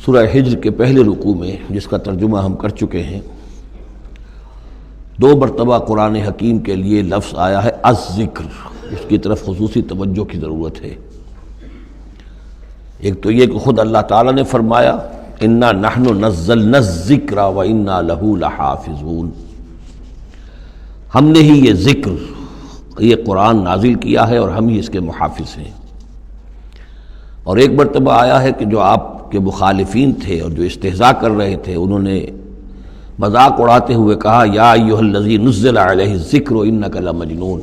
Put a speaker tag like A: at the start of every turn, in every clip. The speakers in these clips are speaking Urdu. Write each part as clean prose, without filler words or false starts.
A: سورہ ہجر کے پہلے رکوع میں، جس کا ترجمہ ہم کر چکے ہیں، 2 مرتبہ قرآن حکیم کے لیے لفظ آیا ہے الذکر، اس کی طرف خصوصی توجہ کی ضرورت ہے۔ ایک تو یہ کہ خود اللہ تعالیٰ نے فرمایا انا نحن نزلنا الذکر وانا لہ لحافظون، ہم نے ہی یہ ذکر، یہ قرآن نازل کیا ہے اور ہم ہی اس کے محافظ ہیں۔ اور ایک مرتبہ آیا ہے کہ جو آپ کے مخالفین تھے اور جو استہزاء کر رہے تھے، انہوں نے مذاق اڑاتے ہوئے کہا یا ایھا الذی نزل علیہ الذکر انک لمجنون،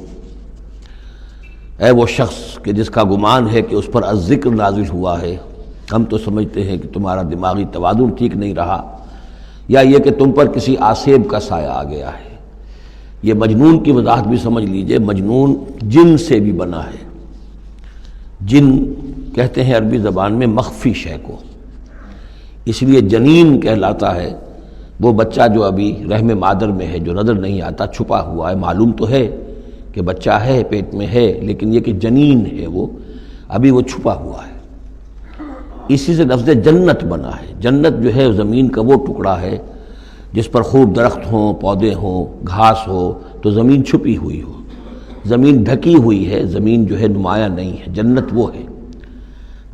A: اے وہ شخص کہ جس کا گمان ہے کہ اس پر الذکر نازل ہوا ہے، ہم تو سمجھتے ہیں کہ تمہارا دماغی توازن ٹھیک نہیں رہا، یا یہ کہ تم پر کسی آسیب کا سایہ آ گیا ہے۔ یہ مجنون کی وضاحت بھی سمجھ لیجئے، مجنون جن سے بھی بنا ہے۔ جن کہتے ہیں عربی زبان میں مخفی شے کو، اس لیے جنین کہلاتا ہے وہ بچہ جو ابھی رحم مادر میں ہے، جو نظر نہیں آتا، چھپا ہوا ہے، معلوم تو ہے کہ بچہ ہے، پیٹ میں ہے، لیکن یہ کہ جنین ہے وہ ابھی وہ چھپا ہوا ہے۔ اسی سے لفظ جنت بنا ہے۔ جنت جو ہے زمین کا وہ ٹکڑا ہے جس پر خوب درخت ہوں، پودے ہوں، گھاس ہو، تو زمین چھپی ہوئی ہو، زمین ڈھکی ہوئی ہے، زمین جو ہے نمایاں نہیں ہے، جنت وہ ہے۔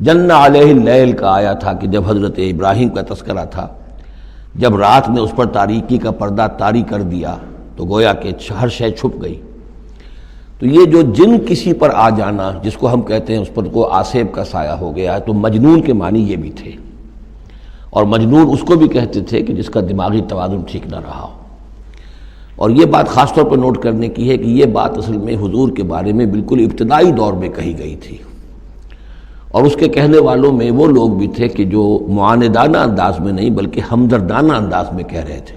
A: جن علیہ اللیل کا آیا تھا کہ جب حضرت ابراہیم کا تذکرہ تھا، جب رات نے اس پر تاریکی کا پردہ طاری کر دیا تو گویا کہ ہر شے چھپ گئی۔ تو یہ جو جن کسی پر آ جانا، جس کو ہم کہتے ہیں اس پر کو آسیب کا سایہ ہو گیا ہے، تو مجنون کے معنی یہ بھی تھے۔ اور مجنون اس کو بھی کہتے تھے کہ جس کا دماغی توازن ٹھیک نہ رہا ہو۔ اور یہ بات خاص طور پر نوٹ کرنے کی ہے کہ یہ بات اصل میں حضور کے بارے میں بالکل ابتدائی دور میں کہی گئی تھی، اور اس کے کہنے والوں میں وہ لوگ بھی تھے کہ جو معاندانہ انداز میں نہیں بلکہ ہمدردانہ انداز میں کہہ رہے تھے۔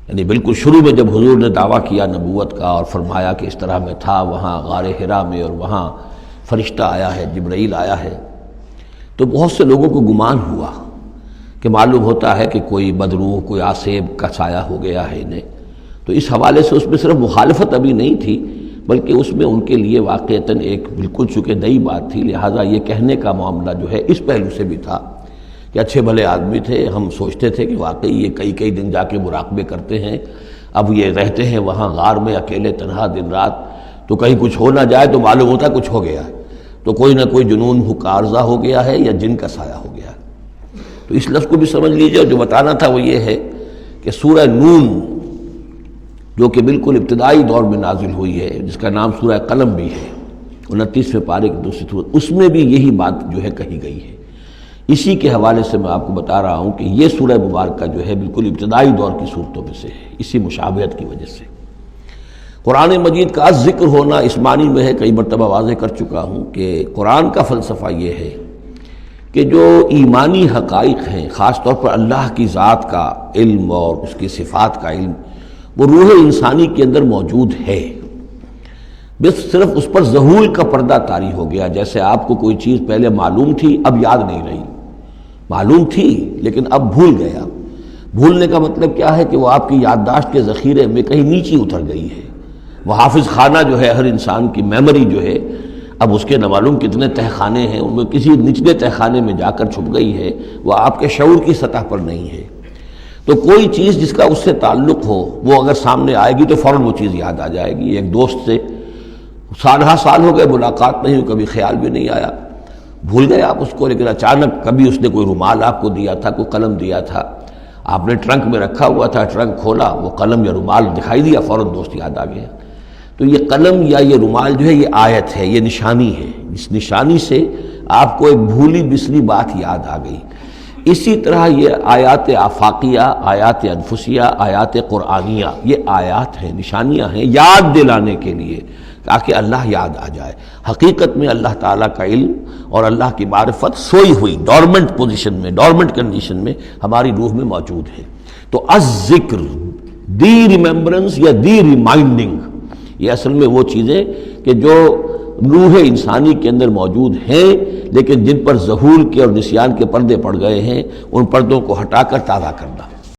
A: یعنی بالکل شروع میں جب حضور نے دعویٰ کیا نبوت کا اور فرمایا کہ اس طرح میں تھا وہاں غار حرا میں، اور وہاں فرشتہ آیا ہے، جبرائیل آیا ہے، تو بہت سے لوگوں کو گمان ہوا کہ معلوم ہوتا ہے کہ کوئی بدروح، کوئی آسیب کا سایہ ہو گیا ہے انہیں۔ تو اس حوالے سے اس میں صرف مخالفت ابھی نہیں تھی، بلکہ اس میں ان کے لیے واقعتاً ایک بالکل چونکہ نئی بات تھی، لہٰذا یہ کہنے کا معاملہ جو ہے اس پہلو سے بھی تھا کہ اچھے بھلے آدمی تھے، ہم سوچتے تھے کہ واقعی یہ کئی دن جا کے مراقبے کرتے ہیں، اب یہ رہتے ہیں وہاں غار میں اکیلے تنہا دن رات، تو کہیں کچھ ہو نہ جائے تو معلوم ہوتا کچھ ہو گیا ہے، تو کوئی نہ کوئی جنون عارضہ ہو گیا ہے یا جن کا سایہ ہو گیا ہے۔ تو اس لفظ کو بھی سمجھ لیجئے، اور جو بتانا تھا وہ یہ ہے کہ سورہ نون جو کہ بالکل ابتدائی دور میں نازل ہوئی ہے، جس کا نام سورہ قلم بھی ہے، 29ویں پارے کی دوسری سورت، اس میں بھی یہی بات جو ہے کہی گئی ہے۔ اسی کے حوالے سے میں آپ کو بتا رہا ہوں کہ یہ سورہ مبارکہ جو ہے بالکل ابتدائی دور کی صورتوں میں سے ہے، اسی مشابہت کی وجہ سے۔ قرآن مجید کا ذکر ہونا اس معنی میں ہے، کئی مرتبہ واضح کر چکا ہوں کہ قرآن کا فلسفہ یہ ہے کہ جو ایمانی حقائق ہیں، خاص طور پر اللہ کی ذات کا علم اور اس کی صفات کا علم، وہ روح انسانی کے اندر موجود ہے، بس صرف اس پر ظہور کا پردہ طاری ہو گیا۔ جیسے آپ کو کوئی چیز پہلے معلوم تھی، اب یاد نہیں رہی، معلوم تھی لیکن اب بھول گیا۔ بھولنے کا مطلب کیا ہے کہ وہ آپ کی یادداشت کے ذخیرے میں کہیں نیچی اتر گئی ہے۔ وہ حافظ خانہ جو ہے، ہر انسان کی میموری جو ہے، اب اس کے نہ معلوم کتنے تہہ خانے ہیں، ان میں کسی نچلے تہہ خانے میں جا کر چھپ گئی ہے، وہ آپ کے شعور کی سطح پر نہیں ہے۔ تو کوئی چیز جس کا اس سے تعلق ہو، وہ اگر سامنے آئے گی تو فوراً وہ چیز یاد آ جائے گی۔ ایک دوست سے سالہ سال ہو گئے ملاقات نہیں ہوئی، کبھی خیال بھی نہیں آیا، بھول گئے آپ اس کو، لیکن اچانک کبھی اس نے کوئی رومال آپ کو دیا تھا، کوئی قلم دیا تھا، آپ نے ٹرنک میں رکھا ہوا تھا، ٹرنک کھولا، وہ قلم یا رومال دکھائی دیا، فوراً دوست یاد آ گیا۔ تو یہ قلم یا یہ رومال جو ہے یہ آیت ہے، یہ نشانی ہے، اس نشانی سے آپ کو ایک بھولی بسری بات یاد آ گئی۔ اسی طرح یہ آیات آفاقیہ، آیات انفسیہ، آیات قرآنیہ، یہ آیات ہیں، نشانیاں ہیں یاد دلانے کے لیے، تاکہ اللہ یاد آ جائے۔ حقیقت میں اللہ تعالیٰ کا علم اور اللہ کی معرفت سوئی ہوئی ڈورمنٹ پوزیشن میں، ڈورمنٹ کنڈیشن میں ہماری روح میں موجود ہے۔ تو الذکر، دی ریممبرنس یا دی ریمائنڈنگ، یہ اصل میں وہ چیزیں کہ جو روح انسانی کے اندر موجود ہیں، لیکن جن پر ظہور کے اور نسیان کے پردے پڑ گئے ہیں، ان پردوں کو ہٹا کر تازہ کرنا۔